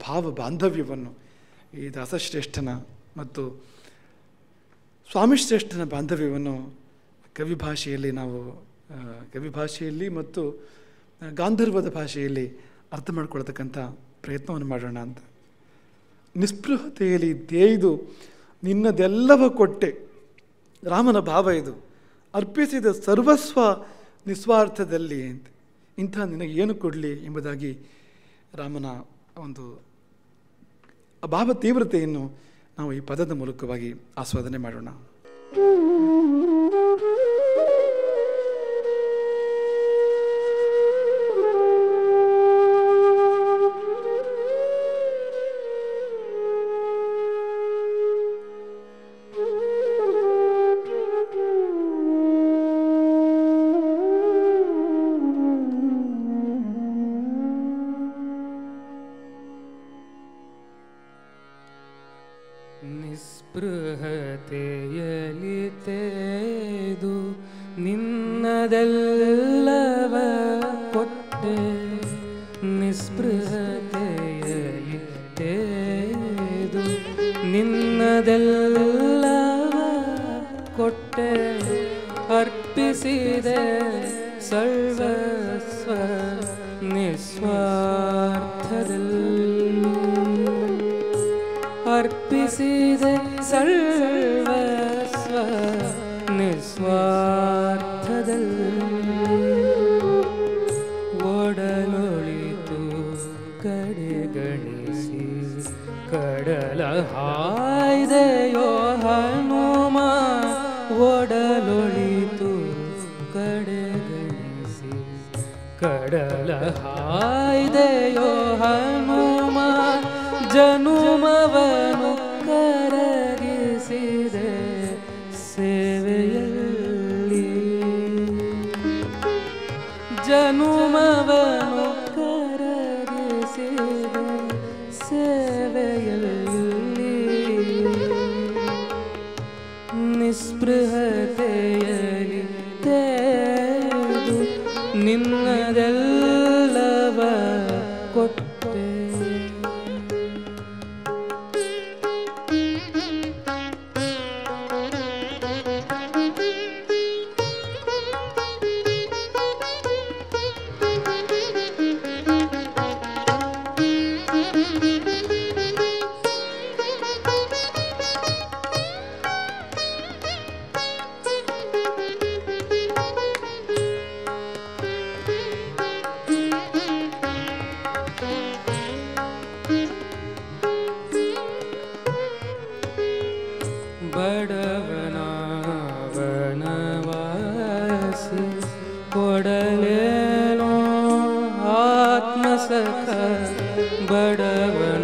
ಭಾವ ಬಾಂಧವ್ಯವನ್ನು ಈ ದಾಸಶ್ರೇಷ್ಠನ ಮತ್ತು ಸ್ವಾಮಿಶ್ರೇಷ್ಠನ ಬಾಂಧವ್ಯವನ್ನು ಕವಿ ಭಾಷೆಯಲ್ಲಿ ಮತ್ತು ಗಾಂಧರ್ವದ ಭಾಷೆಯಲ್ಲಿ ಅರ್ಥ ಮಾಡ್ಕೊಳ್ತಕ್ಕಂಥ ಪ್ರಯತ್ನವನ್ನು ಮಾಡೋಣ ಅಂತ. ನಿಸ್ಪೃಹತೆಯಲ್ಲಿ ತೇಯ್ದು ನಿನ್ನದೆಲ್ಲವ ಕೊಟ್ಟೆ, ರಾಮನ ಭಾವ ಇದು, ಅರ್ಪಿಸಿದ ಸರ್ವಸ್ವ ನಿಸ್ವಾರ್ಥದಲ್ಲಿ ಅಂತ. ಇಂಥ ನಿನಗೆ ಏನು ಕೊಡಲಿ ಎಂಬುದಾಗಿ ರಾಮನ ಒಂದು ಭಾವ ತೀವ್ರತೆಯನ್ನು ನಾವು ಈ ಪದದ ಮೂಲಕವಾಗಿ ಆಸ್ವಾದನೆ ಮಾಡೋಣ. ನಿಸ್ಪೃಹತೆಯಲಿ ತೇದು ನಿನ್ನದೆಲ್ಲವ ಕೊಟ್ಟೆ, ನಿಸ್ಪೃಹತೆಯಲಿ ತೇದು ನಿನ್ನದೆಲ್ಲವ ಕೊಟ್ಟೆ, ಅರ್ಪಿಸಿದೆ ಸರ್ವಸ್ವ ನಿಸ್ವಾರ್ಥದಲ್ಲಿ, ಅರ್ಪಿಸಿದೆ ಸರ್ವಸ್ವ ನಿಸ್ವಾರ್ಥದಲ್ಲಿ, ಒಡಲೊಳಿತು ಕಡೆಗಣಿಸಿ ಕಡಲ ಹಾಯ್ದೆಯೋ ಹನುಮ, ಒಡಲೊಳಿತು ಕಡೆಗಣಿಸಿ ಕಡಲ ಹಾಯ್ದೆಯೋ ಹನುಮ, ಜನುಮವನು ಕರಗಿಸಿದೆ ಸೇವೆಯಲ್ಲಿ, ಜನುಮವನು ಕರಗಿಸಿದೆ ಸೇವೆಯಲ್ಲಿ, ನಿಸ್ಪೃಹತೆಯಲ್ಲಿ ತೇದು ನಿನ್ನದೆಲ್ಲವ ಕೊಟ್ಟೆ. ಬಡವನವನವಾಸಿ ಕೊಡಲೇನೋ ಆತ್ಮಸಖ, ಬಡವನವನವಾಸಿ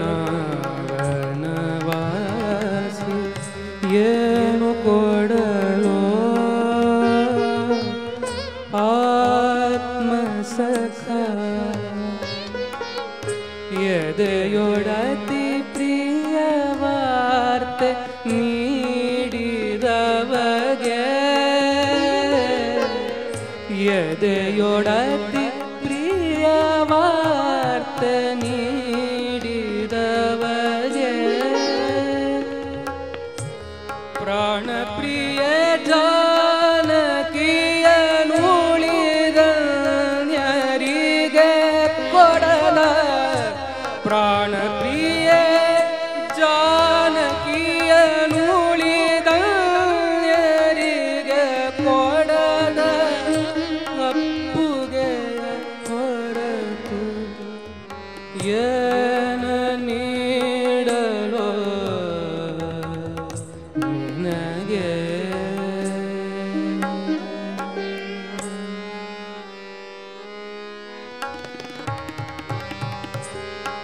ಏನು ಕೊಡಲೋ ಆತ್ಮಸಖ, ಎದೆಯೊಡತಿ ಪ್ರಿಯ ವಾರ್ತೆ ನೀಡಿದವಗೆ, ಎದೆಯೊಡತಿ ಪ್ರಿಯ ವಾರ್ತೆ ನೀಡಿದವಗೆ, ಪ್ರಾಣ ಪ್ರಿಯ ಜಾನಕಿಯನುಳಿದನ್ಯರಿಗೆ ಕೊಡಲ, ಪ್ರಾಣ ಪ್ರಿಯ ಜಾನಕಿಯನುಳಿದನ್ಯರಿಗೆ ಕೊಡಲ, ಅಪ್ಪುಗೆ ಹೊರತು ಏನ ನೀಡಲೋ ನಿನಗೆ,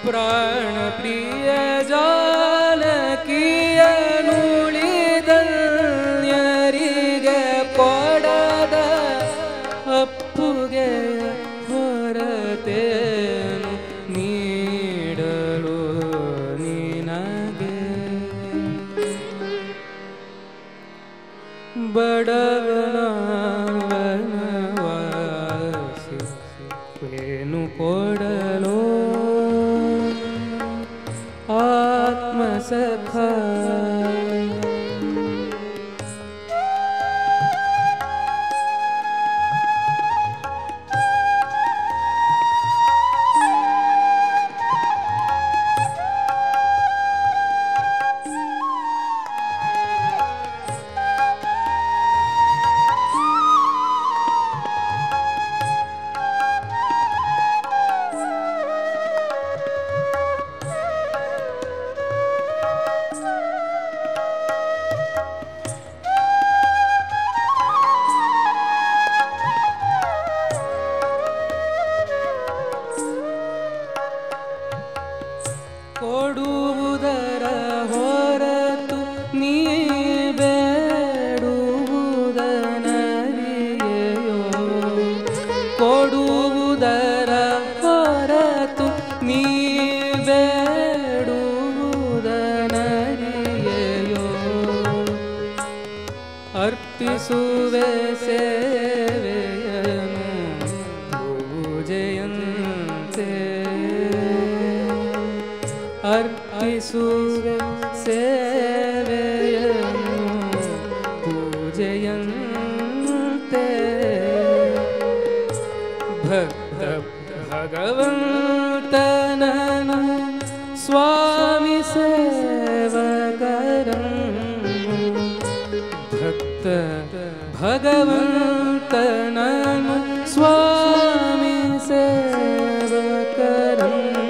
ಪ್ರಾಣ ಪ್ರಿಯ ಜಾನಕಿಯನುಳಿದನ್ಯರಿಗೆ ಕೊಡದ ಅಪ್ಪುಗೆ ಹೊರತೇನು ನೀಡಲು ನಿನಗೆ, ಬಡವನವನವಾಸಿ ಏನು ಕೊಡಲೋ ಸಖಾ ಕೊಡುವುದರ ಹೊರತು ನೀ ಬೇಡುವುದನರಿಯೆಯೋ ಕೊಡುವುದರ ಹೊರತು ನೀ ಬೇಡುವುದನರಿಯೆಯೋ ಅರ್ಪಿಸುವೆ ಸೇವೆಯನು ಪೂಜೆಯಂತೆ ಅರ್ಪಿಸುವೆ ಸೇವೆಯನು ಪೂಜೆಯಂತೆ ಭಕ್ತ ಭಗವಂತನನು ಸ್ವಾಮಿ ಸೇವಕರನ್ನು ಭಕ್ತ ಭಗವಂತನನು ಸ್ವಾಮಿ ಸೇವಕರನ್ನು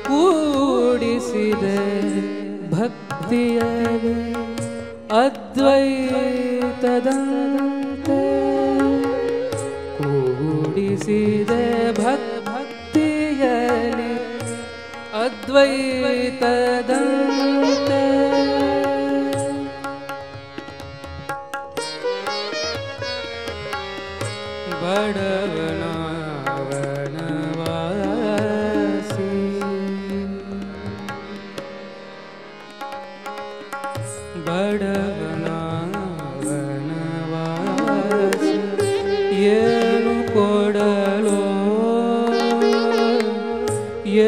ಕೂಡಿಸಿದೆ ಭಕ್ತಿಯಲ್ಲಿ ಅದ್ವೈತದಂತೆ ಕೂಡಿಸಿದೆ ಭಕ್ತಿಯಲ್ಲಿ ಅದ್ವೈತದಂತೆ ಬಡವನವನವಾಸಿ ಬಡವನವನವಾಸಿ ಏನು ಕೊಡಲೋ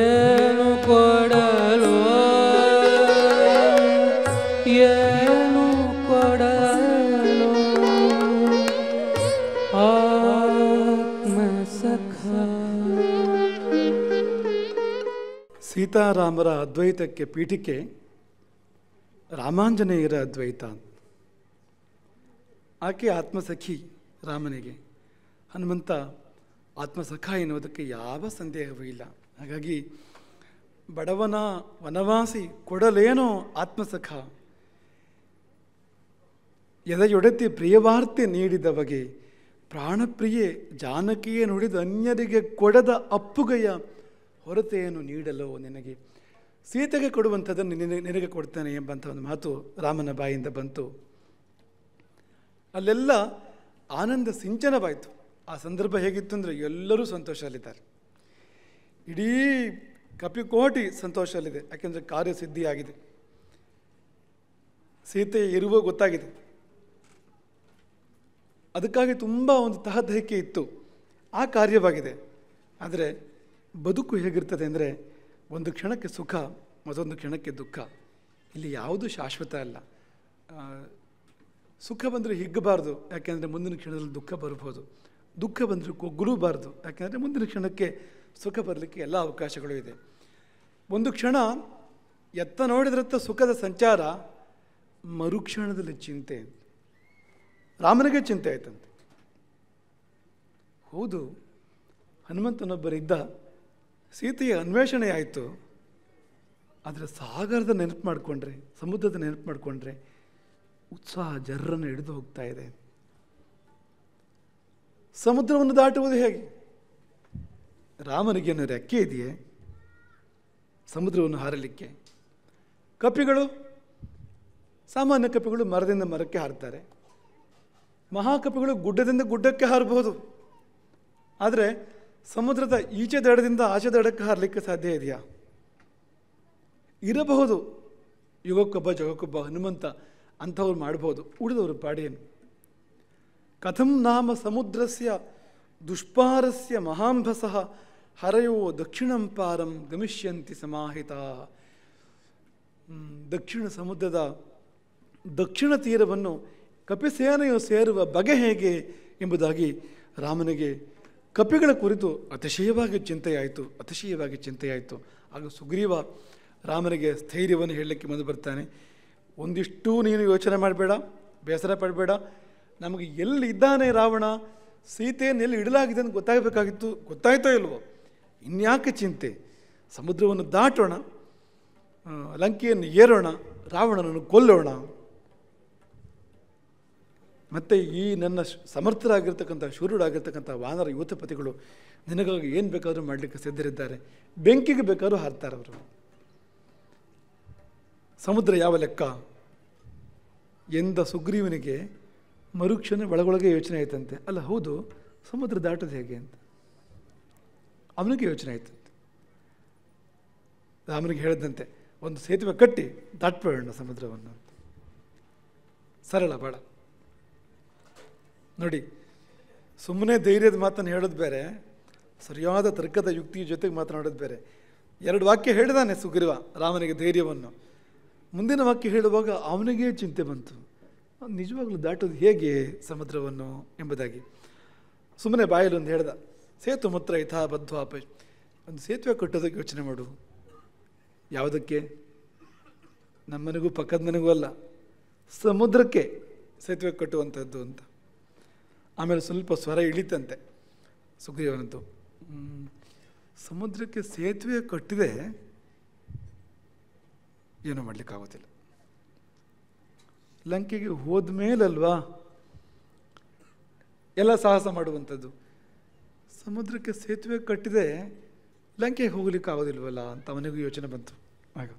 ಏನು ಕೊಡಲೋ ಏನು ಕೊಡಲೋ ಆತ್ಮಸಖಾ. ಸೀತಾರಾಮರ ಅದ್ವೈತಕ್ಕೆ ಪೀಠಿಕೆ ರಾಮಾಂಜನೇಯರ ಅದ್ವೈತ. ಆಕೆ ಆತ್ಮಸಖಿ ರಾಮನಿಗೆ, ಹನುಮಂತ ಆತ್ಮಸಖ ಎನ್ನುವುದಕ್ಕೆ ಯಾವ ಸಂದೇಹವೂ ಇಲ್ಲ. ಹಾಗಾಗಿ ಬಡವನ ವನವಾಸಿ ಕೊಡಲೇನೋ ಆತ್ಮಸಖ, ಎದೆಯೊಡೆತಿ ಪ್ರಿಯವಾರ್ತೆ ನೀಡಿದ ಬಗೆ ಪ್ರಾಣಪ್ರಿಯೆ ಜಾನಕಿಯೇ ನುಡಿದ ಅನ್ಯರಿಗೆ ಕೊಡದ ಅಪ್ಪುಗೆಯ ಹೊರತೆಯನ್ನು ನೀಡಲು ನಿನಗೆ, ಸೀತೆಗೆ ಕೊಡುವಂಥದ್ದನ್ನು ನಿನಗೆ ಕೊಡ್ತಾನೆ ಎಂಬಂಥ ಒಂದು ಮಾತು ರಾಮನ ಬಾಯಿಂದ ಬಂತು. ಅಲ್ಲೆಲ್ಲ ಆನಂದ ಸಿಂಚನವಾಯಿತು. ಆ ಸಂದರ್ಭ ಹೇಗಿತ್ತು ಅಂದರೆ ಎಲ್ಲರೂ ಸಂತೋಷದಲ್ಲಿದ್ದಾರೆ, ಇಡೀ ಕಪಿಕೋಟಿ ಸಂತೋಷದಲ್ಲಿದೆ. ಯಾಕೆಂದರೆ ಕಾರ್ಯಸಿದ್ಧಿಯಾಗಿದೆ, ಸೀತೆ ಇರುವ ಗೊತ್ತಾಗಿದೆ. ಅದಕ್ಕಾಗಿ ತುಂಬ ಒಂದು ತಹತಹಿಕೆ ಇತ್ತು, ಆ ಕಾರ್ಯವಾಗಿದೆ. ಆದರೆ ಬದುಕು ಹೇಗಿರ್ತದೆ ಅಂದರೆ ಒಂದು ಕ್ಷಣಕ್ಕೆ ಸುಖ, ಮತ್ತೊಂದು ಕ್ಷಣಕ್ಕೆ ದುಃಖ. ಇಲ್ಲಿ ಯಾವುದು ಶಾಶ್ವತ ಅಲ್ಲ. ಸುಖ ಬಂದರೆ ಹಿಗ್ಗಬಾರ್ದು, ಯಾಕೆಂದರೆ ಮುಂದಿನ ಕ್ಷಣದಲ್ಲಿ ದುಃಖ ಬರ್ಬೋದು. ದುಃಖ ಬಂದರೆ ಕುಗ್ಗಲೂಬಾರ್ದು, ಯಾಕೆಂದರೆ ಮುಂದಿನ ಕ್ಷಣಕ್ಕೆ ಸುಖ ಬರಲಿಕ್ಕೆ ಎಲ್ಲ ಅವಕಾಶಗಳು ಇದೆ. ಒಂದು ಕ್ಷಣ ಎತ್ತ ನೋಡಿದ್ರತ್ತ ಸುಖದ ಸಂಚಾರ, ಮರುಕ್ಷಣದಲ್ಲಿ ಚಿಂತೆ. ರಾಮನಿಗೆ ಚಿಂತೆ ಆಯ್ತಂತೆ. ಹೌದು, ಹನುಮಂತನೊಬ್ಬರಿದ್ದ, ಸೀತೆಯ ಅನ್ವೇಷಣೆ ಆಯಿತು. ಆದರೆ ಸಾಗರದ ನೆನಪು ಮಾಡಿಕೊಂಡ್ರೆ, ಸಮುದ್ರದ ನೆನಪು ಮಾಡಿಕೊಂಡ್ರೆ ಉತ್ಸಾಹ ಜರ್ರನ್ನು ಹಿಡಿದು ಹೋಗ್ತಾ ಇದೆ. ಸಮುದ್ರವನ್ನು ದಾಟುವುದು ಹೇಗೆ? ರಾಮನಿಗೇನು ರೆಕ್ಕೆ ಇದೆಯೇ ಸಮುದ್ರವನ್ನು ಹಾರಲಿಕ್ಕೆ? ಕಪಿಗಳು, ಸಾಮಾನ್ಯ ಕಪಿಗಳು ಮರದಿಂದ ಮರಕ್ಕೆ ಹಾರ್ತಾರೆ, ಮಹಾಕಪಿಗಳು ಗುಡ್ಡದಿಂದ ಗುಡ್ಡಕ್ಕೆ ಹಾರಬಹುದು. ಆದರೆ ಸಮುದ್ರದ ಈಚೆ ದಡದಿಂದ ಆಚೆ ದಡಕ್ಕೆ ಹಾರಲಿಕ್ಕೆ ಸಾಧ್ಯ ಇದೆಯಾ? ಇರಬಹುದು, ಯುಗಕ್ಕೊಬ್ಬ ಜಗಕ್ಕೊಬ್ಬ ಹನುಮಂತ ಅಂಥವ್ರು ಮಾಡ್ಬೋದು. ಉಳಿದವರು ಪಾಡೇನು? ಕಥಂ ನಾಮ ಸಮುದ್ರಸ್ಯ ದುಷ್ಪಾರಸ್ಯ ಮಹಾಂಭಸಃ ಹರಯೋ ದಕ್ಷಿಣಂ ಪಾರಂ ಗಮಿಷ್ಯಂತಿ ಸಮಾಹಿತಾ. ದಕ್ಷಿಣ ಸಮುದ್ರದ ದಕ್ಷಿಣ ತೀರವನ್ನು ಕಪಿಸೇನೆಯು ಸೇರುವ ಬಗೆ ಹೇಗೆ ಎಂಬುದಾಗಿ ರಾಮನಿಗೆ ಕಪಿಗಳ ಕುರಿತು ಅತಿಶಯವಾಗಿ ಚಿಂತೆಯಾಯಿತು. ಆಗ ಸುಗ್ರೀವ ರಾಮನಿಗೆ ಸ್ಥೈರ್ಯವನ್ನು ಹೇಳಲಿಕ್ಕೆ ಮುಂದೆ ಬರ್ತಾನೆ. ಒಂದಿಷ್ಟು ನೀನು ಯೋಚನೆ ಮಾಡಬೇಡ, ಬೇಸರ ಪಡಬೇಡ. ನಮಗೆ ಎಲ್ಲಿ ಇದ್ದಾನೆ ರಾವಣ, ಸೀತೆಯನ್ನು ಎಲ್ಲಿ ಇಡಲಾಗಿದೆ ಅಂತ ಗೊತ್ತಾಗಬೇಕಾಗಿತ್ತು, ಗೊತ್ತಾಯ್ತೋ ಇಲ್ವೋ, ಇನ್ಯಾಕೆ ಚಿಂತೆ? ಸಮುದ್ರವನ್ನು ದಾಟೋಣ, ಲಂಕೆಯನ್ನು ಏರೋಣ, ರಾವಣನನ್ನು ಕೊಲ್ಲೋಣ. ಮತ್ತು ಈ ನನ್ನ ಸಮರ್ಥರಾಗಿರ್ತಕ್ಕಂಥ ಶೂರರಾಗಿರ್ತಕ್ಕಂಥ ವಾನರ ಯೂಥಪತಿಗಳು ನಿನಗಾಗಿ ಏನು ಬೇಕಾದರೂ ಮಾಡಲಿಕ್ಕೆ ಸಿದ್ಧರಿದ್ದಾರೆ. ಬೆಂಕಿಗೆ ಬೇಕಾದ್ರೂ ಹಾರ್ತಾರೆ ಅವರು. ಸಮುದ್ರ ಯಾವ ಲೆಕ್ಕ ಎಂದ ಸುಗ್ರೀವನಿಗೆ ಮರುಕ್ಷಣ ಒಳಗೊಳಗೆ ಯೋಚನೆ ಆಯ್ತಂತೆ. ಅಲ್ಲ ಹೌದು, ಸಮುದ್ರ ದಾಟೋದು ಹೇಗೆ ಅಂತ ಅವನಿಗೆ ಯೋಚನೆ ಆಯ್ತಂತೆ. ರಾಮನಿಗೆ ಹೇಳಿದಂತೆ ಒಂದು ಸೇತುವೆ ಕಟ್ಟಿ ದಾಟ್ಬೇಡ ಸಮುದ್ರವನ್ನು. ಸರಳ ಭಾಳ ನೋಡಿ. ಸುಮ್ಮನೆ ಧೈರ್ಯದ ಮಾತನ್ನು ಹೇಳೋದು ಬೇರೆ, ಸರಿಯಾದ ತರ್ಕದ ಯುಕ್ತಿಯ ಜೊತೆಗೆ ಮಾತನಾಡೋದು ಬೇರೆ. 2 ವಾಕ್ಯ ಹೇಳಿದಾನೆ ಸುಗ್ರೀವ ರಾಮನಿಗೆ ಧೈರ್ಯವನ್ನು. ಮುಂದಿನ ವಾಕ್ಯ ಹೇಳುವಾಗ ಅವನಿಗೆ ಚಿಂತೆ ಬಂತು, ನಿಜವಾಗ್ಲೂ ದಾಟೋದು ಹೇಗೆ ಸಮುದ್ರವನ್ನು ಎಂಬುದಾಗಿ. ಸುಮ್ಮನೆ ಬಾಯಲ್ಲಿ ಒಂದು ಹೇಳ್ದ, ಸೇತು ಮುತ್ರ ಯಥಾ ಬದ್ಧ್ವಾಪ, ಒಂದು ಸೇತುವೆ ಕಟ್ಟೋದಕ್ಕೆ ಯೋಚನೆ ಮಾಡು. ಯಾವುದಕ್ಕೆ? ನಮ್ಮನಿಗೂ ಪಕ್ಕದ ಮನೆಗೂ ಅಲ್ಲ, ಸಮುದ್ರಕ್ಕೆ ಸೇತುವೆ ಕಟ್ಟುವಂಥದ್ದು ಅಂತ. ಆಮೇಲೆ ಸ್ವಲ್ಪ ಸ್ವರ ಇಳಿತಂತೆ ಸುಗ್ರೀವನಂತು. ಸಮುದ್ರಕ್ಕೆ ಸೇತುವೆ ಕಟ್ಟಿದೆ, ಏನೂ ಮಾಡಲಿಕ್ಕಾಗೋದಿಲ್ಲ. ಲಂಕೆಗೆ ಹೋದ ಮೇಲಲ್ವಾ ಎಲ್ಲ ಸಾಹಸ ಮಾಡುವಂಥದ್ದು. ಸಮುದ್ರಕ್ಕೆ ಸೇತುವೆ ಕಟ್ಟಿದೆ, ಲಂಕೆಗೆ ಹೋಗ್ಲಿಕ್ಕಾಗೋದಿಲ್ವಲ್ಲ ಅಂತ ಅವನಿಗೂ ಯೋಚನೆ ಬಂತು. ಆಗ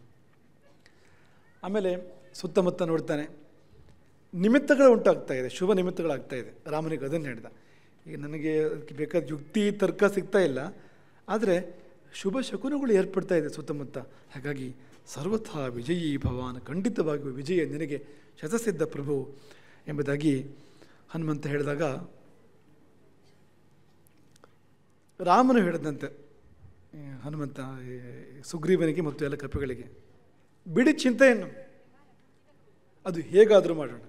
ಆಮೇಲೆ ಸುತ್ತಮುತ್ತ ನೋಡ್ತಾನೆ, ನಿಮಿತ್ತಗಳು ಉಂಟಾಗ್ತಾ ಇದೆ, ಶುಭ ನಿಮಿತ್ತಗಳಾಗ್ತಾ ಇದೆ. ರಾಮನಿಗೆ ಅದನ್ನು ಹೇಳ್ದ. ಈಗ ನನಗೆ ಅದಕ್ಕೆ ಬೇಕಾದ ಯುಕ್ತಿ ತರ್ಕ ಸಿಗ್ತಾ ಇಲ್ಲ, ಆದರೆ ಶುಭ ಶಕುನಗಳು ಏರ್ಪಡ್ತಾ ಇದೆ ಸುತ್ತಮುತ್ತ. ಹಾಗಾಗಿ ಸರ್ವಥಾ ವಿಜಯೀ ಭವಾನ್, ಖಂಡಿತವಾಗಿಯೂ ವಿಜಯ ನಿನಗೆ ಶತಸಿದ್ಧ ಪ್ರಭು ಎಂಬುದಾಗಿ ಹನುಮಂತ ಹೇಳಿದಾಗ ರಾಮನು ಹೇಳಿದಂತೆ ಹನುಮಂತ ಸುಗ್ರೀವನಿಗೆ ಮತ್ತು ಎಲ್ಲ ಕಪಿಗಳಿಗೆ, ಬಿಡಿ ಚಿಂತೆಯನ್ನು, ಅದು ಹೇಗಾದರೂ ಮಾಡೋಣ.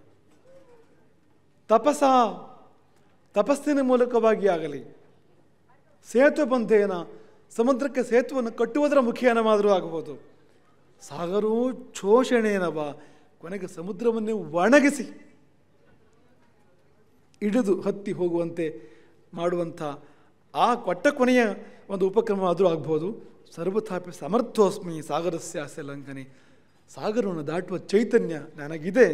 ತಪಸ್ಸಿನ ಮೂಲಕವಾಗಿ ಆಗಲಿ, ಸೇತು ಬಂಧೇನ, ಸಮುದ್ರಕ್ಕೆ ಸೇತುವನ್ನು ಕಟ್ಟುವುದರ ಮುಖೇನವಾದರೂ ಆಗಬಹುದು. ಸಾಗರೋ ಶೋಷಣೇನವ, ಕೊನೆಗೆ ಸಮುದ್ರವನ್ನೇ ಒಣಗಿಸಿ ಹಿಡಿದು ಹತ್ತಿ ಹೋಗುವಂತೆ ಮಾಡುವಂಥ ಆ ಕೊನೆಯ ಒಂದು ಉಪಕ್ರಮ ಆದರೂ ಆಗ್ಬೋದು. ಸರ್ವಥಾಪಿ ಸಮರ್ಥೋಸ್ಮಿ ಸಾಗರಸ್ಯಾಸ್ಯ ಲಂಘನೆ, ಸಾಗರವನ್ನು ದಾಟುವ ಚೈತನ್ಯ ನನಗಿದೆ.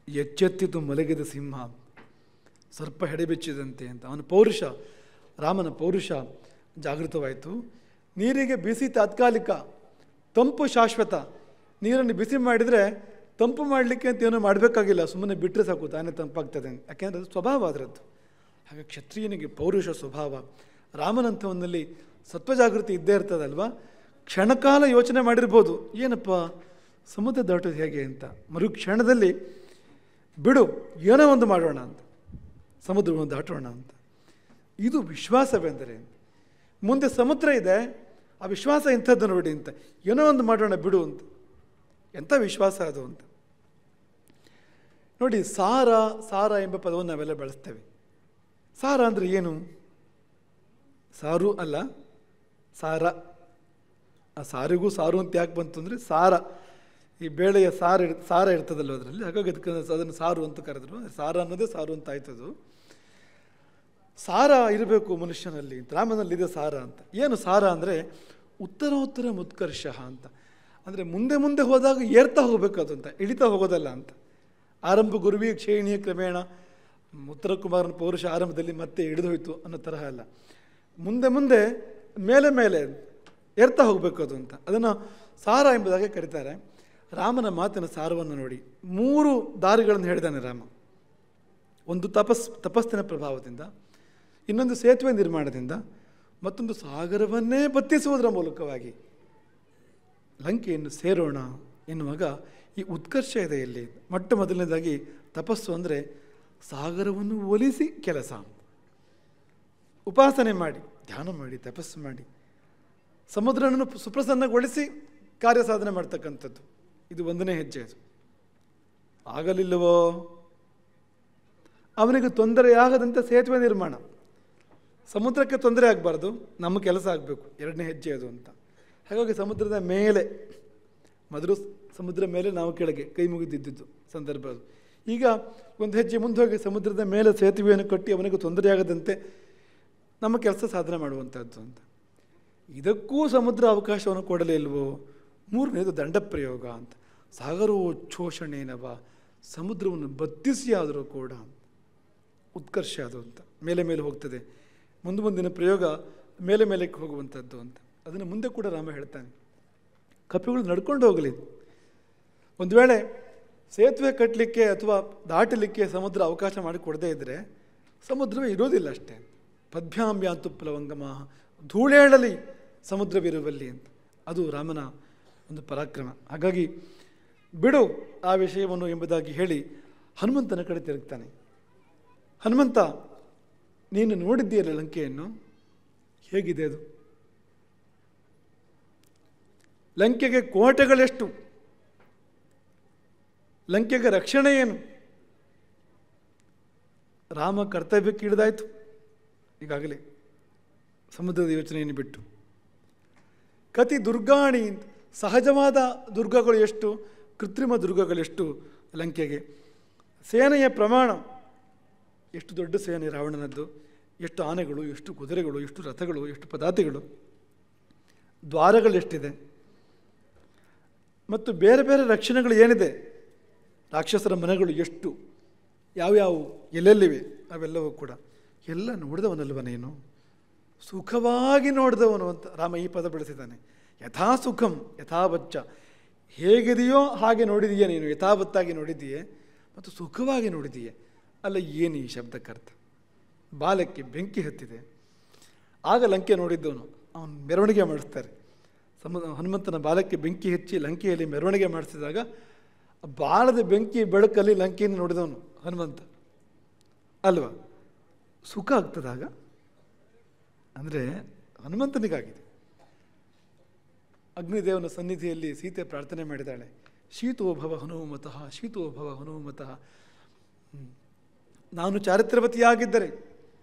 ಎಚ್ಚೆತ್ತಿತು ಮಲಗಿದ ಸಿಂಹ, ಸರ್ಪ ಹೆಡೆಬೆಚ್ಚಿದಂತೆ ಅಂತ ಅವನ ಪೌರುಷ, ರಾಮನ ಪೌರುಷ ಜಾಗೃತವಾಯಿತು. ನೀರಿಗೆ ಬಿಸಿ ತಾತ್ಕಾಲಿಕ, ತಂಪು ಶಾಶ್ವತ. ನೀರನ್ನು ಬಿಸಿ ಮಾಡಿದರೆ ತಂಪು ಮಾಡಲಿಕ್ಕೆ ಅಂತ ಏನೂ ಮಾಡಬೇಕಾಗಿಲ್ಲ, ಸುಮ್ಮನೆ ಬಿಟ್ಟರೆ ಸಾಕು, ತಾನೇ ತಂಪಾಗ್ತದೆ. ಯಾಕೆಂದರೆ ಅದು ಸ್ವಭಾವ ಅದರದ್ದು. ಹಾಗೆ ಕ್ಷತ್ರಿಯನಿಗೆ ಪೌರುಷ ಸ್ವಭಾವ. ರಾಮನಂಥವನ್ನಲ್ಲಿ ಸತ್ವಜಾಗೃತಿ ಇದ್ದೇ ಇರ್ತದಲ್ವ. ಕ್ಷಣಕಾಲ ಯೋಚನೆ ಮಾಡಿರ್ಬೋದು, ಏನಪ್ಪ ಸಮುದ್ರ ದಾಟೋದು ಹೇಗೆ ಅಂತ. ಮರುಕ್ಷಣದಲ್ಲಿ ಬಿಡು, ಏನೋ ಒಂದು ಮಾಡೋಣ ಅಂತ, ಸಮುದ್ರವನ್ನು ದಾಟೋಣ ಅಂತ. ಇದು ವಿಶ್ವಾಸವೆಂದರೆ. ಮುಂದೆ ಸಮುದ್ರ ಇದೆ, ಆ ವಿಶ್ವಾಸ ಇಂಥದ್ದು ನೋಡಿ ಅಂತ, ಏನೋ ಒಂದು ಮಾಡೋಣ ಬಿಡು ಅಂತ. ಎಂಥ ವಿಶ್ವಾಸ ಅದು ಅಂತ ನೋಡಿ. ಸಾರ ಎಂಬ ಪದವನ್ನು ನಾವೆಲ್ಲ ಬಳಸ್ತೇವೆ. ಸಾರ ಅಂದರೆ ಏನು? ಸಾರು ಅಲ್ಲ, ಸಾರ. ಆ ಸಾರಿಗೂ ಸಾರು ಅಂತ ಯಾಕೆ ಬಂತು ಅಂದರೆ, ಸಾರ ಈ ಬೇಳೆಯ ಸಾರ ಇರ್ತದಲ್ಲ ಅದರಲ್ಲಿ, ಹಾಗಾಗಿ ಅದನ್ನು ಸಾರು ಅಂತ ಕರೆದ್ರು. ಸಾರ ಅನ್ನೋದೇ ಸಾರು ಅಂತ ಆಯ್ತದು. ಸಾರ ಇರಬೇಕು ಮನುಷ್ಯನಲ್ಲಿ, ರಾಮನಲ್ಲಿದೆ ಸಾರ ಅಂತ. ಏನು ಸಾರ ಅಂದರೆ ಉತ್ತರೋತ್ತರ ಮುತ್ಕರ್ಷ ಅಂತ. ಅಂದರೆ ಮುಂದೆ ಮುಂದೆ ಹೋದಾಗ ಏರ್ತಾ ಹೋಗಬೇಕು ಅದು ಅಂತ, ಇಳಿತಾ ಹೋಗೋದಲ್ಲ ಅಂತ. ಆರಂಭ ಗುರುವಿ ಕ್ಷೇಣೀಯ ಕ್ರಮೇಣ, ಉತ್ತರ ಕುಮಾರನ ಪೌರುಷ ಆರಂಭದಲ್ಲಿ ಮತ್ತೆ ಹಿಡಿದು ಹೋಯಿತು ಅನ್ನೋ ತರಹ ಅಲ್ಲ. ಮುಂದೆ ಮುಂದೆ ಮೇಲೆ ಮೇಲೆ ಏರ್ತಾ ಹೋಗಬೇಕು ಅದು ಅಂತ, ಅದನ್ನು ಸಾರ ಎಂಬುದಾಗಿ ಕರೀತಾರೆ. ರಾಮನ ಮಾತಿನ ಸಾರವನ್ನು ನೋಡಿ. 3 ದಾರಿಗಳನ್ನು ಹೇಳಿದಾನೆ ರಾಮ. ಒಂದು ತಪಸ್ಸಿನ ಪ್ರಭಾವದಿಂದ, ಇನ್ನೊಂದು ಸೇತುವೆ ನಿರ್ಮಾಣದಿಂದ, ಮತ್ತೊಂದು ಸಾಗರವನ್ನೇ ಬತ್ತಿಸುವುದರ ಮೂಲಕವಾಗಿ ಲಂಕೆಯನ್ನು ಸೇರೋಣ ಎನ್ನುವಾಗ ಈ ಉತ್ಕರ್ಷ ಇದೆ ಇಲ್ಲಿ. ಮೊಟ್ಟ ಮೊದಲನೇದಾಗಿ ತಪಸ್ಸು ಅಂದರೆ ಸಾಗರವನ್ನು ಒಲಿಸಿ ಕೆಲಸ. ಉಪಾಸನೆ ಮಾಡಿ, ಧ್ಯಾನ ಮಾಡಿ, ತಪಸ್ಸು ಮಾಡಿ, ಸಮುದ್ರವನ್ನು ಸುಪ್ರಸನ್ನಗೊಳಿಸಿ ಕಾರ್ಯ ಸಾಧನೆ ಮಾಡ್ತಕ್ಕಂಥದ್ದು. ಇದು ಒಂದನೇ ಹೆಜ್ಜೆ. ಅದು ಆಗಲಿಲ್ಲವೋ? ಅವನಿಗೆ ತೊಂದರೆಯಾಗದಂತೆ ಸೇತುವೆ ನಿರ್ಮಾಣ. ಸಮುದ್ರಕ್ಕೆ ತೊಂದರೆ ಆಗಬಾರ್ದು, ನಮ್ಮ ಕೆಲಸ ಆಗಬೇಕು. ಎರಡನೇ ಹೆಜ್ಜೆ ಅದು ಅಂತ. ಹಾಗಾಗಿ ಸಮುದ್ರದ ಮೇಲೆ, ಮೊದಲು ಸಮುದ್ರ ಮೇಲೆ, ನಾವು ಕೆಳಗೆ ಕೈ ಮುಗಿದಿದ್ದು ಸಂದರ್ಭ ಅದು. ಈಗ ಒಂದು ಹೆಜ್ಜೆ ಮುಂದೆ ಹೋಗಿ ಸಮುದ್ರದ ಮೇಲೆ ಸೇತುವೆಯನ್ನು ಕಟ್ಟಿ ಅವನಿಗೆ ತೊಂದರೆಯಾಗದಂತೆ ನಮ್ಮ ಕೆಲಸ ಸಾಧನೆ ಮಾಡುವಂಥದ್ದು ಅಂತ. ಇದಕ್ಕೂ ಸಮುದ್ರ ಅವಕಾಶವನ್ನು ಕೊಡಲೇ ಇಲ್ವೋ? ಮೂರನೇದು ದಂಡ ಪ್ರಯೋಗ ಅಂತ. ಸಾಗರೋಚ್ಛೋಷಣೇನವ, ಸಮುದ್ರವನ್ನು ಬತ್ತಿಸಿ ಆದರೂ ಕೂಡ ಉತ್ಕರ್ಷ ಅದು ಅಂತ. ಮೇಲೆ ಮೇಲೆ ಹೋಗ್ತದೆ. ಮುಂದಿನ ಪ್ರಯೋಗ ಮೇಲೆ ಮೇಲಕ್ಕೆ ಹೋಗುವಂಥದ್ದು ಅಂತ. ಅದನ್ನು ಮುಂದೆ ಕೂಡ ರಾಮ ಹೇಳ್ತಾನೆ. ಕಪಿಗಳು ನಡ್ಕೊಂಡು ಹೋಗಲಿ. ಒಂದು ವೇಳೆ ಸೇತುವೆ ಕಟ್ಟಲಿಕ್ಕೆ ಅಥವಾ ದಾಟಲಿಕ್ಕೆ ಸಮುದ್ರ ಅವಕಾಶ ಮಾಡಿಕೊಡದೇ ಇದ್ದರೆ ಸಮುದ್ರವೇ ಇರೋದಿಲ್ಲ ಅಷ್ಟೇ. ಪದ್ಭ್ಯಾಂಬ್ಯಾಂತು ಪ್ಲವಂಗಮ, ಧೂಳೇಳಲಿ ಸಮುದ್ರವಿರುವಲ್ಲಿ ಅಂತ. ಅದು ರಾಮನ ಒಂದು ಪರಾಕ್ರಮ. ಹಾಗಾಗಿ ಬಿಡು ಆ ವಿಷಯವನ್ನು ಎಂಬುದಾಗಿ ಹೇಳಿ ಹನುಮಂತನ ಕಡೆ ತಿರುಗ್ತಾನೆ. ಹನುಮಂತ, ನೀನು ನೋಡಿದ್ದೀಯಲ್ಲ ಲಂಕೆಯನ್ನು, ಹೇಗಿದೆ ಅದು? ಲಂಕೆಗೆ ಕೋಟೆಗಳೆಷ್ಟು? ಲಂಕೆಗೆ ರಕ್ಷಣೆ ಏನು? ರಾಮ ಕರ್ತವ್ಯಕ್ಕೆ ಹಿಡಿದಾಯಿತು ಈಗಾಗಲೇ, ಸಮುದ್ರದ ಯೋಚನೆಯನ್ನು ಬಿಟ್ಟು. ಕತಿ ದುರ್ಗಾಣಿ, ಸಹಜವಾದ ದುರ್ಗಗಳು ಎಷ್ಟು, ಕೃತ್ರಿಮ ದುರ್ಗಗಳೆಷ್ಟು ಲಂಕೆಗೆ. ಸೇನೆಯ ಪ್ರಮಾಣ, ಎಷ್ಟು ದೊಡ್ಡ ಸೇನೆ ರಾವಣನದ್ದು, ಎಷ್ಟು ಆನೆಗಳು, ಎಷ್ಟು ಕುದುರೆಗಳು, ಎಷ್ಟು ರಥಗಳು, ಎಷ್ಟು ಪದಾತಿಗಳು, ದ್ವಾರಗಳೆಷ್ಟಿದೆ, ಮತ್ತು ಬೇರೆ ಬೇರೆ ರಕ್ಷಣೆಗಳು ಏನಿದೆ, ರಾಕ್ಷಸರ ಮನೆಗಳು ಎಷ್ಟು, ಯಾವ್ಯಾವು ಎಲ್ಲೆಲ್ಲಿವೆ, ಅವೆಲ್ಲವೂ ಕೂಡ ಎಲ್ಲ ನೋಡಿದವನಲ್ವ ನೀನು? ಸುಖವಾಗಿ ನೋಡಿದವನು ಅಂತ ರಾಮ ಈ ಪದ ಬಳಸಿದ್ದಾನೆ. ಯಥಾ ಸುಖಂ ಯಥಾವಚ್ಚ, ಹೇಗಿದೆಯೋ ಹಾಗೆ ನೋಡಿದೀಯೇ ನೀನು, ಯಥಾವತ್ತಾಗಿ ನೋಡಿದ್ದೀಯೇ ಮತ್ತು ಸುಖವಾಗಿ ನೋಡಿದೀಯೇ. ಅಲ್ಲ, ಏನು ಈ ಶಬ್ದಕ್ಕರ್ಥ? ಬಾಲಕ್ಕೆ ಬೆಂಕಿ ಹತ್ತಿದೆ, ಆಗ ಲಂಕೆ ನೋಡಿದ್ದವನು, ಅವನು ಮೆರವಣಿಗೆ ಮಾಡಿಸ್ತಾರೆ. ಹನುಮಂತನ ಬಾಲಕ್ಕೆ ಬೆಂಕಿ ಹಚ್ಚಿ ಲಂಕೆಯಲ್ಲಿ ಮೆರವಣಿಗೆ ಮಾಡಿಸಿದಾಗ ಬಾಲದ ಬೆಂಕಿ ಬೆಳಕಲ್ಲಿ ಲಂಕೆಯನ್ನು ನೋಡಿದವನು ಹನುಮಂತ ಅಲ್ವಾ? ಸುಖ ಆಗ್ತದಾಗ ಅಂದರೆ ಹನುಮಂತನಿಗಾಗಿದೆ. ಅಗ್ನಿದೇವನ ಸನ್ನಿಧಿಯಲ್ಲಿ ಸೀತೆ ಪ್ರಾರ್ಥನೆ ಮಾಡಿದ್ದಾಳೆ, ಶೀತೋಭವ ಹನುಮತಃ, ಶೀತೋಭವ ಹನುಮತಃ. ನಾನು ಚಾರಿತ್ರವತಿಯಾಗಿದ್ದರೆ,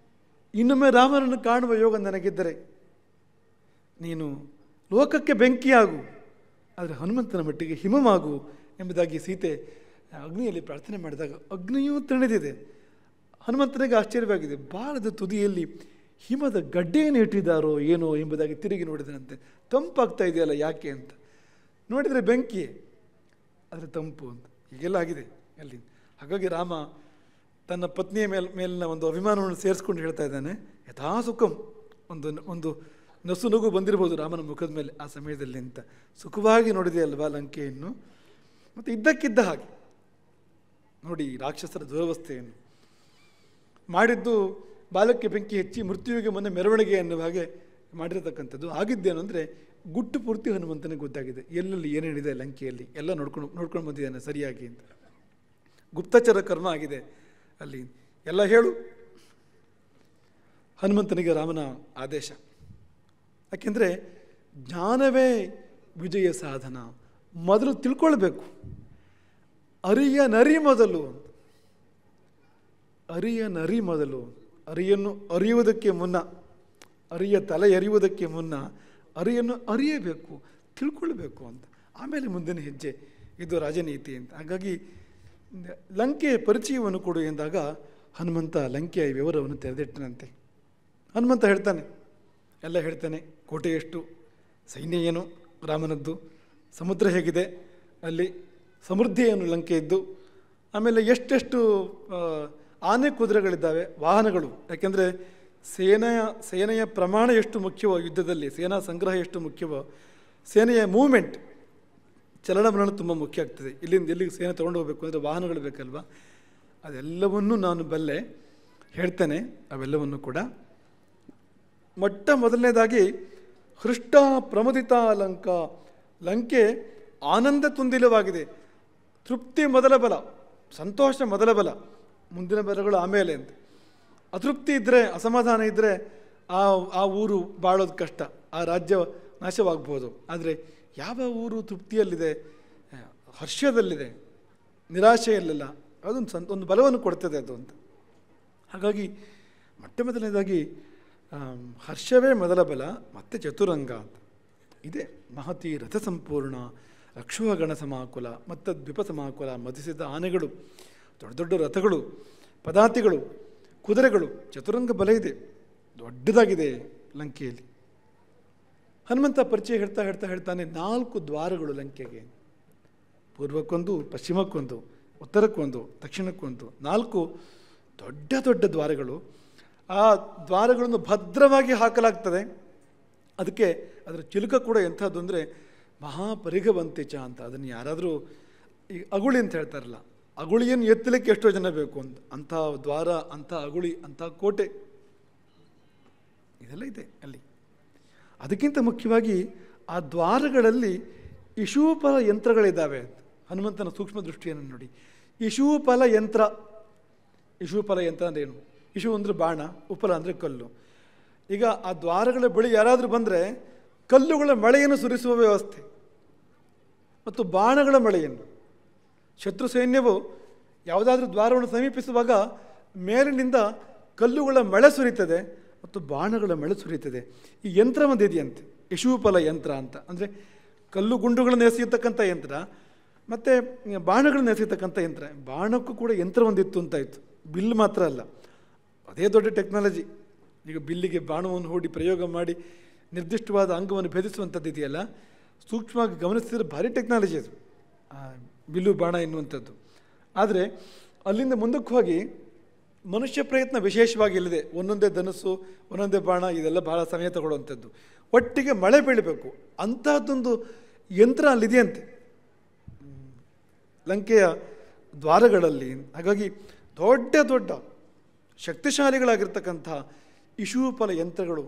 ಇನ್ನೊಮ್ಮೆ ರಾಮನನ್ನು ಕಾಣುವ ಯೋಗ ನನಗಿದ್ದರೆ, ನೀನು ಲೋಕಕ್ಕೆ ಬೆಂಕಿಯಾಗು, ಆದರೆ ಹನುಮಂತನ ಮಟ್ಟಿಗೆ ಹಿಮವಾಗು ಎಂಬುದಾಗಿ ಸೀತೆ ಅಗ್ನಿಯಲ್ಲಿ ಪ್ರಾರ್ಥನೆ ಮಾಡಿದಾಗ ಅಗ್ನಿಯೂ ತಣಿದಿದೆ. ಹನುಮಂತನಿಗೆ ಆಶ್ಚರ್ಯವಾಗಿದೆ, ಬಾಲದ ತುದಿಯಲ್ಲಿ ಹಿಮದ ಗಡ್ಡೆಯನ್ನು ಇಟ್ಟಿದ್ದಾರೋ ಏನೋ ಎಂಬುದಾಗಿ ತಿರುಗಿ ನೋಡಿದನಂತೆ. ತಂಪಾಗ್ತಾ ಇದೆಯಲ್ಲ, ಯಾಕೆ ಅಂತ ನೋಡಿದರೆ ಬೆಂಕಿ, ಆದರೆ ತಂಪು ಅಂತ. ಹೀಗೆಲ್ಲ ಆಗಿದೆ ಅಲ್ಲಿ. ಹಾಗಾಗಿ ರಾಮ ತನ್ನ ಪತ್ನಿಯ ಮೇಲಿನ ಒಂದು ಅಭಿಮಾನವನ್ನು ಸೇರಿಸ್ಕೊಂಡು ಹೇಳ್ತಾ ಇದ್ದಾನೆ, ಯಥಾ ಸುಖಂ. ಒಂದು ನಸು ನಗು ಬಂದಿರ್ಬೋದು ರಾಮನ ಮುಖದ ಮೇಲೆ ಆ ಸಮಯದಲ್ಲಿ ಅಂತ. ಸುಖವಾಗಿ ನೋಡಿದೆಯಲ್ವಾ ಲಂಕೆಯನ್ನು? ಮತ್ತು ಇದ್ದಕ್ಕಿದ್ದ ಹಾಗೆ ನೋಡಿ ರಾಕ್ಷಸರ ದುರವಸ್ಥೆಯನ್ನು ಮಾಡಿದ್ದು. ಬಾಲಕ್ಕೆ ಬೆಂಕಿ ಹೆಚ್ಚಿ ಮೃತ್ಯುವಿಗೆ ಮೊನ್ನೆ ಮೆರವಣಿಗೆ ಎನ್ನುವ ಹಾಗೆ ಮಾಡಿರತಕ್ಕಂಥದ್ದು. ಆಗಿದ್ದೇನು ಅಂದರೆ ಗುಟ್ಟು ಪೂರ್ತಿ ಹನುಮಂತನಿಗೆ ಗೊತ್ತಾಗಿದೆ, ಎಲ್ಲೆಲ್ಲಿ ಏನೇನಿದೆ ಲಂಕೆಯಲ್ಲಿ ಎಲ್ಲ ನೋಡ್ಕೊಂಡು ಬಂದಿದ್ದಾನೆ ಸರಿಯಾಗಿ ಅಂತ. ಗುಪ್ತಚರ ಕರ್ಮ ಆಗಿದೆ ಅಲ್ಲಿ. ಎಲ್ಲ ಹೇಳು. ಹನುಮಂತನಿಗೆ ರಾಮನ ಆದೇಶ. ಯಾಕೆಂದರೆ ಜ್ಞಾನವೇ ವಿಜಯ ಸಾಧನ. ಮೊದಲು ತಿಳ್ಕೊಳ್ಬೇಕು. ಅರಿಯ ನರಿ ಮೊದಲು, ಅರಿಯ ನರಿ ಮೊದಲು. ಅರಿಯನ್ನು ಅರಿಯುವುದಕ್ಕೆ ಮುನ್ನ, ಅರಿಯ ತಲೆ ಎರಿಯುವುದಕ್ಕೆ ಮುನ್ನ ಅರಿಯನ್ನು ಅರಿಯಬೇಕು, ತಿಳ್ಕೊಳ್ಬೇಕು ಅಂತ. ಆಮೇಲೆ ಮುಂದಿನ ಹೆಜ್ಜೆ. ಇದು ರಾಜನೀತಿ ಅಂತ. ಹಾಗಾಗಿ ಲಂಕೆಯ ಪರಿಚಯವನ್ನು ಕೊಡು ಎಂದಾಗ ಹನುಮಂತ ಲಂಕೆಯ ವಿವರವನ್ನು ತೆರೆದಿಟ್ಟನಂತೆ. ಹನುಮಂತ ಹೇಳ್ತಾನೆ, ಎಲ್ಲ ಹೇಳ್ತಾನೆ. ಕೋಟೆ ಎಷ್ಟು, ಸೈನ್ಯ ಏನು ರಾಮನದ್ದು, ಸಮುದ್ರ ಹೇಗಿದೆ, ಅಲ್ಲಿ ಸಮೃದ್ಧಿ ಏನು ಲಂಕೆ ಇದ್ದು, ಆಮೇಲೆ ಎಷ್ಟೆಷ್ಟು ಆನೆ ಕುದುರೆಗಳಿದ್ದಾವೆ, ವಾಹನಗಳು. ಯಾಕೆಂದರೆ ಸೇನೆಯ ಪ್ರಮಾಣ ಎಷ್ಟು ಮುಖ್ಯವೋ ಯುದ್ಧದಲ್ಲಿ, ಸೇನಾ ಸಂಗ್ರಹ ಎಷ್ಟು ಮುಖ್ಯವೋ, ಸೇನೆಯ ಮೂವ್ಮೆಂಟ್, ಚಲನವಲನ ತುಂಬ ಮುಖ್ಯ ಆಗ್ತದೆ. ಇಲ್ಲಿಂದ ಎಲ್ಲಿಗೆ ಸೇನೆ ತೊಗೊಂಡು ಹೋಗಬೇಕು ಅಂದರೆ ವಾಹನಗಳು ಬೇಕಲ್ವ. ಅದೆಲ್ಲವನ್ನೂ ನಾನು ಬಲ್ಲೆ ಹೇಳ್ತೇನೆ. ಅವೆಲ್ಲವನ್ನು ಕೂಡ ಮೊಟ್ಟ ಮೊದಲನೇದಾಗಿ ಹೃಷ್ಟ ಪ್ರಮುದಿತ ಲಂಕಾ, ಲಂಕೆ ಆನಂದ ತುಂದಿಲವಾಗಿದೆ. ತೃಪ್ತಿ ಮೊದಲ ಬಲ, ಸಂತೋಷ ಮೊದಲ ಬಲ, ಮುಂದಿನ ಬಲಗಳು ಆಮೇಲೆ ಅಂತ. ಅತೃಪ್ತಿ ಇದ್ದರೆ, ಅಸಮಾಧಾನ ಇದ್ದರೆ ಆ ಊರು ಬಾಳೋದು ಕಷ್ಟ, ಆ ರಾಜ್ಯ ನಾಶವಾಗ್ಬೋದು. ಆದರೆ ಯಾವ ಊರು ತೃಪ್ತಿಯಲ್ಲಿದೆ, ಹರ್ಷದಲ್ಲಿದೆ, ನಿರಾಶೆಯಲ್ಲಿಲ್ಲ, ಅದೊಂದು ಒಂದು ಬಲವನ್ನು ಕೊಡ್ತದೆ ಅದು ಅಂತ. ಹಾಗಾಗಿ ಮೊಟ್ಟ ಮೊದಲನೇದಾಗಿ ಹರ್ಷವೇ ಮೊದಲ ಬಲ, ಮತ್ತು ಚತುರಂಗ ಅಂತ ಇದೆ. ಮಹತಿ ರಥ ಸಂಪೂರ್ಣ ರಕ್ಷೋಗಣ ಸಮಾಕುಲ ಮತ್ತು ದ್ವಿಪ ಸಮಾಕುಲ, ಮಧಿಸಿದ ಆನೆಗಳು, ದೊಡ್ಡ ದೊಡ್ಡ ರಥಗಳು, ಪದಾತಿಗಳು, ಕುದುರೆಗಳು, ಚತುರಂಗ ಬಲ ಇದೆ, ದೊಡ್ಡದಾಗಿದೆ ಲಂಕೆಯಲ್ಲಿ. ಹನುಮಂತ ಪರಿಚಯ ಹೇಳ್ತಾನೆ 4 ದ್ವಾರಗಳು ಲಂಕೆಗೆ, ಪೂರ್ವಕ್ಕೊಂದು, ಪಶ್ಚಿಮಕ್ಕೊಂದು, ಉತ್ತರಕ್ಕೊಂದು, ದಕ್ಷಿಣಕ್ಕೊಂದು, 4 ದೊಡ್ಡ ದೊಡ್ಡ ದ್ವಾರಗಳು. ಆ ದ್ವಾರಗಳನ್ನು ಭದ್ರವಾಗಿ ಹಾಕಲಾಗ್ತದೆ. ಅದಕ್ಕೆ ಅದರ ಚಿಲುಕ ಕೂಡ ಎಂಥದ್ದು ಅಂದರೆ ಮಹಾಪರಿಘವಂತಿಚ ಅಂತ. ಅದನ್ನು ಯಾರಾದರೂ ಈ ಅಗುಳಿ ಅಂತ ಹೇಳ್ತಾರಲ್ಲ, ಅಗುಳಿಯನ್ನು ಎತ್ತಲಿಕ್ಕೆ ಎಷ್ಟೋ ಜನ ಬೇಕು ಅಂತ, ಅಂಥ ದ್ವಾರ, ಅಂಥ ಅಗುಳಿ, ಅಂಥ ಕೋಟೆ ಇದೆಲ್ಲ ಇದೆ ಅಲ್ಲಿ. ಅದಕ್ಕಿಂತ ಮುಖ್ಯವಾಗಿ ಆ ದ್ವಾರಗಳಲ್ಲಿ ಇಶೂಫಲ ಯಂತ್ರಗಳಿದ್ದಾವೆ. ಹನುಮಂತನ ಸೂಕ್ಷ್ಮ ದೃಷ್ಟಿಯನ್ನು ನೋಡಿ. ಇಶೂಫಲ ಯಂತ್ರ ಅಂದರೆ ಏನು? ಇಶು ಅಂದರೆ ಬಾಣ, ಉಪಲ ಅಂದರೆ ಕಲ್ಲು. ಈಗ ಆ ದ್ವಾರಗಳ ಬಳಿ ಯಾರಾದರೂ ಬಂದರೆ ಕಲ್ಲುಗಳ ಮಳೆಯನ್ನು ಸುರಿಸುವ ವ್ಯವಸ್ಥೆ ಮತ್ತು ಬಾಣಗಳ ಮಳೆಯನ್ನು. ಶತ್ರು ಸೈನ್ಯವು ಯಾವುದಾದ್ರೂ ದ್ವಾರವನ್ನು ಸಮೀಪಿಸುವಾಗ ಮೇಲಿನಿಂದ ಕಲ್ಲುಗಳ ಮಳೆ ಸುರಿತದೆ ಮತ್ತು ಬಾಣಗಳ ಮಳೆ ಸುರಿತದೆ. ಈ ಯಂತ್ರ ಒಂದು ಇದೆಯಂತೆ, ಯಶೂಫಲ ಯಂತ್ರ ಅಂತ. ಅಂದರೆ ಕಲ್ಲು ಗುಂಡುಗಳನ್ನು ಎಸೆಯತಕ್ಕಂಥ ಯಂತ್ರ ಮತ್ತು ಬಾಣಗಳನ್ನು ಎಸೆಯತಕ್ಕಂಥ ಯಂತ್ರ. ಬಾಣಕ್ಕೂ ಕೂಡ ಯಂತ್ರ ಒಂದಿತ್ತು ಅಂತಾಯಿತು, ಬಿಲ್ ಮಾತ್ರ ಅಲ್ಲ. ಅದೇ ದೊಡ್ಡ ಟೆಕ್ನಾಲಜಿ. ಈಗ ಬಿಲ್ಲಿಗೆ ಬಾಣವನ್ನು ಹೂಡಿ ಪ್ರಯೋಗ ಮಾಡಿ ನಿರ್ದಿಷ್ಟವಾದ ಅಂಗವನ್ನು ಭೇದಿಸುವಂಥದ್ದು ಇದೆಯಲ್ಲ, ಸೂಕ್ಷ್ಮವಾಗಿ ಗಮನಿಸಿದ್ರೆ ಭಾರಿ ಟೆಕ್ನಾಲಜಿ ಅದು, ಬಿಲ್ಲು ಬಾಣ ಎನ್ನುವಂಥದ್ದು. ಆದರೆ ಅಲ್ಲಿಂದ ಮುಂದಕ್ಕೆ ಹೋಗಿ ಮನುಷ್ಯ ಪ್ರಯತ್ನ ವಿಶೇಷವಾಗಿ ಇಲ್ಲದೆ, ಒಂದೊಂದೇ ಧನಸ್ಸು, ಒಂದೊಂದೇ ಬಾಣ, ಇದೆಲ್ಲ ಭಾಳ ಸಮಯ ತಗೊಳ್ಳುವಂಥದ್ದು. ಒಟ್ಟಿಗೆ ಮಳೆ ಬೀಳಬೇಕು ಅಂಥದ್ದೊಂದು ಯಂತ್ರ ಅಲ್ಲಿದೆಯಂತೆ ಲಂಕೆಯ ದ್ವಾರಗಳಲ್ಲಿ. ಹಾಗಾಗಿ ದೊಡ್ಡ ದೊಡ್ಡ ಶಕ್ತಿಶಾಲಿಗಳಾಗಿರ್ತಕ್ಕಂಥ ಇಶೂಫಲ ಯಂತ್ರಗಳು,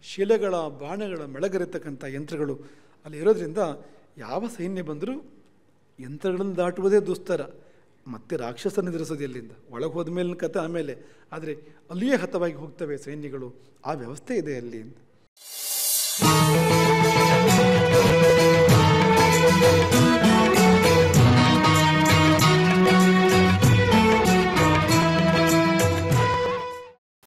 ಶಿಲೆಗಳ ಬಾಣಗಳ ಮೆಳಗರಿರ್ತಕ್ಕಂಥ ಯಂತ್ರಗಳು ಅಲ್ಲಿ ಇರೋದ್ರಿಂದ ಯಾವ ಸೈನ್ಯ ಬಂದರೂ ಯಂತ್ರಗಳನ್ನು ದಾಟುವುದೇ ದುಸ್ತರ. ಮತ್ತೆ ರಾಕ್ಷಸನ ಎದುರಿಸೋದು ಎಲ್ಲಿಂದ? ಒಳಗೆ ಹೋದ ಮೇಲಿನ ಕಥೆ ಆಮೇಲೆ. ಆದರೆ ಅಲ್ಲಿಯೇ ಹತವಾಗಿ ಹೋಗ್ತವೆ ಸೈನ್ಯಗಳು. ಆ ವ್ಯವಸ್ಥೆ ಇದೆ ಅಲ್ಲಿ ಅಂತ.